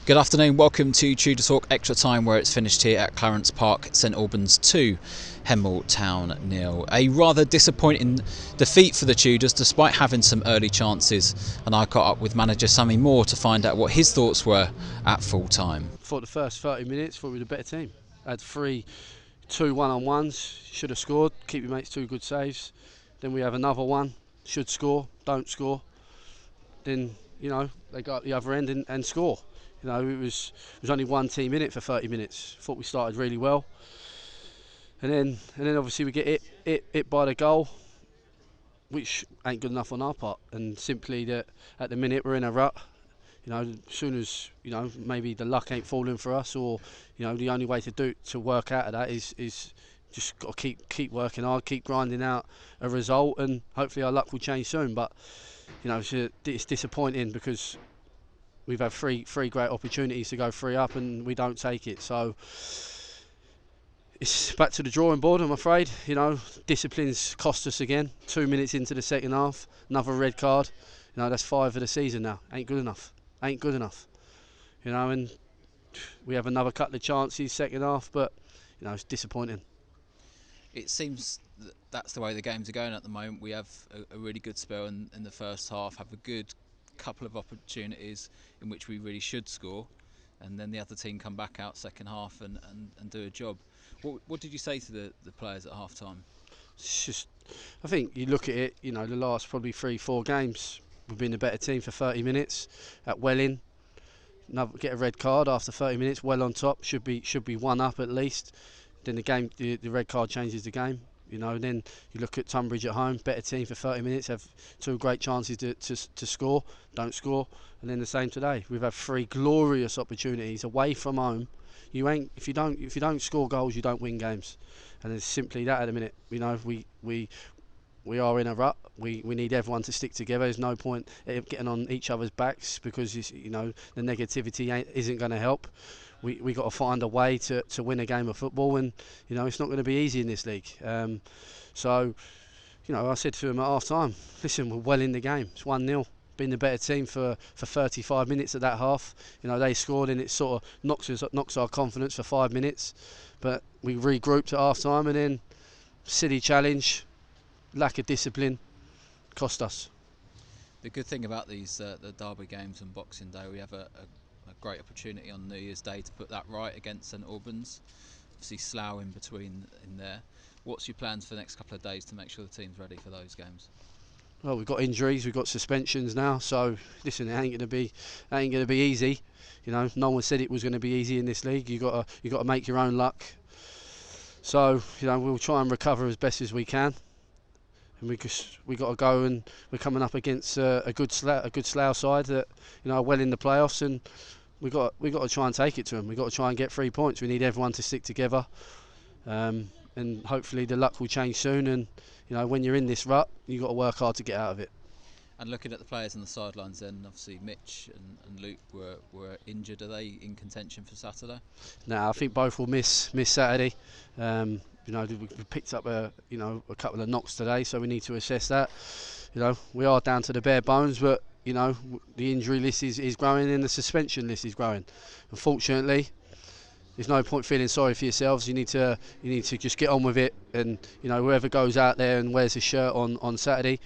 Good afternoon, welcome to TUDOR Talk Extra Time, where it's finished here at Clarence Park, St Albans 2, Hemel Town 0. A rather disappointing defeat for the Tudors despite having some early chances, and I caught up with manager Sammy Moore to find out what his thoughts were at full time. Thought the first 30 minutes thought we were the better team. Had 2 one-on-ones, should have scored, keep your mates 2 good saves. Then we have another one, should score, don't score. Then, they go up the other end and score. It was only one team in it for 30 minutes. Thought we started really well, and then obviously we get hit by the goal, which ain't good enough on our part. And simply that at the minute we're in a rut. As soon as maybe the luck ain't falling for us, or the only way to work out of that is just got to keep working hard, keep grinding out a result, and hopefully our luck will change soon. But it's disappointing because we've had three great opportunities to go 3 up and we don't take it. So it's back to the drawing board, I'm afraid. Discipline's cost us again. 2 minutes into the second half, another red card. That's 5 of the season now. Ain't good enough. And we have another couple of chances second half, but it's disappointing. It seems that's the way the games are going at the moment. We have a really good spell in the first half, have a good couple of opportunities in which we really should score, and then the other team come back out second half and do a job. What did you say to the players at half time? It's just, I think you look at it, the last probably 3-4 games we've been a better team for 30 minutes. At Welling, get a red card after 30 minutes, well on top, should be 1 up at least. Then the red card changes the game. Then you look at Tunbridge at home, better team for 30 minutes, have 2 great chances to score, don't score. And then the same today. We've had 3 glorious opportunities away from home. If you don't score goals, you don't win games. And it's simply that at the minute. We are in a rut. We need everyone to stick together. There's no point getting on each other's backs because the negativity isn't going to help. We got to find a way to win a game of football, and it's not going to be easy in this league. So I said to him at half time, listen, we're well in the game. It's 1-0. Been the better team for 35 minutes at that half. They scored, and it sort of knocks our confidence for 5 minutes. But we regrouped at half time, and then silly challenge, lack of discipline, cost us. The good thing about these the derby games and Boxing Day, we have a great opportunity on New Year's Day to put that right against St Albans. Obviously Slough in between in there. What's your plans for the next couple of days to make sure the team's ready for those games? Well, we've got injuries, we've got suspensions now, so listen, it ain't going to be easy. No one said it was going to be easy in this league. You got to make your own luck. So we'll try and recover as best as we can. And we got to go, and we're coming up against a good Slough side that are well in the playoffs, and we got to try and take it to them. We got to try and get 3 points. We need everyone to stick together, and hopefully the luck will change soon. And when you're in this rut, you got to work hard to get out of it. And looking at the players on the sidelines, then obviously Mitch and Luke were injured. Are they in contention for Saturday? No, I think both will miss Saturday. We picked up a couple of knocks today, so we need to assess that. We are down to the bare bones, but the injury list is growing and the suspension list is growing. Unfortunately, there's no point feeling sorry for yourselves. You need to just get on with it, and whoever goes out there and wears a shirt on Saturday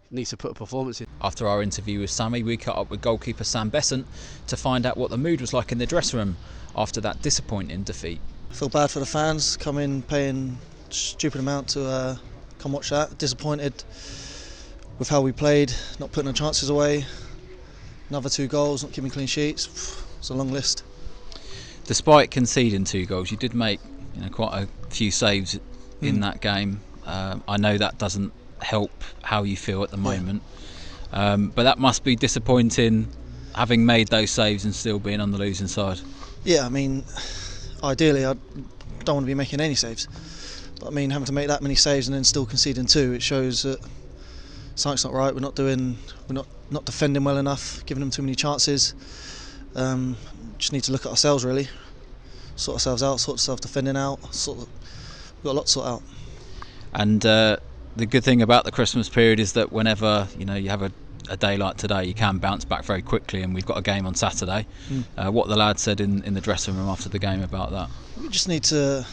needs to put a performance in. After our interview with Sammy, we caught up with goalkeeper Sam Beasant to find out what the mood was like in the dressing room after that disappointing defeat. I feel bad for the fans, come in paying a stupid amount to come watch that. Disappointed with how we played, not putting the chances away. Another 2 goals, not keeping clean sheets. It's a long list. Despite conceding 2 goals, you did make quite a few saves in that game. I know that doesn't help how you feel at the moment, but that must be disappointing, having made those saves and still being on the losing side. Yeah, I mean, ideally I don't want to be making any saves, but I mean, having to make that many saves and then still conceding 2, it shows that something's not right. We're not defending well enough, giving them too many chances. Just need to look at ourselves, really, sort ourselves out, sort self-defending out. We've got a lot to sort out. And the good thing about the Christmas period is that whenever you have a a day like today, you can bounce back very quickly, and we've got a game on Saturday. What the lads said in the dressing room after the game about that? We just need to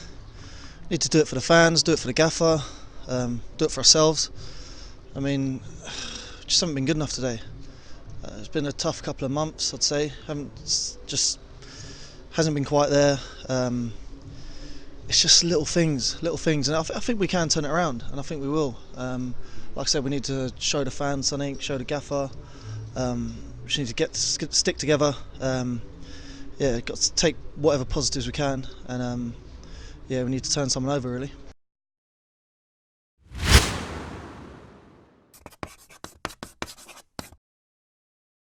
do it for the fans, do it for the gaffer, do it for ourselves. I mean, just haven't been good enough today. It's been a tough couple of months, I'd say. Hasn't been quite there. It's just little things, and I think we can turn it around, and I think we will. Like I said, we need to show the fans something, show the gaffer. We just need to stick together. Got to take whatever positives we can, and we need to turn someone over really.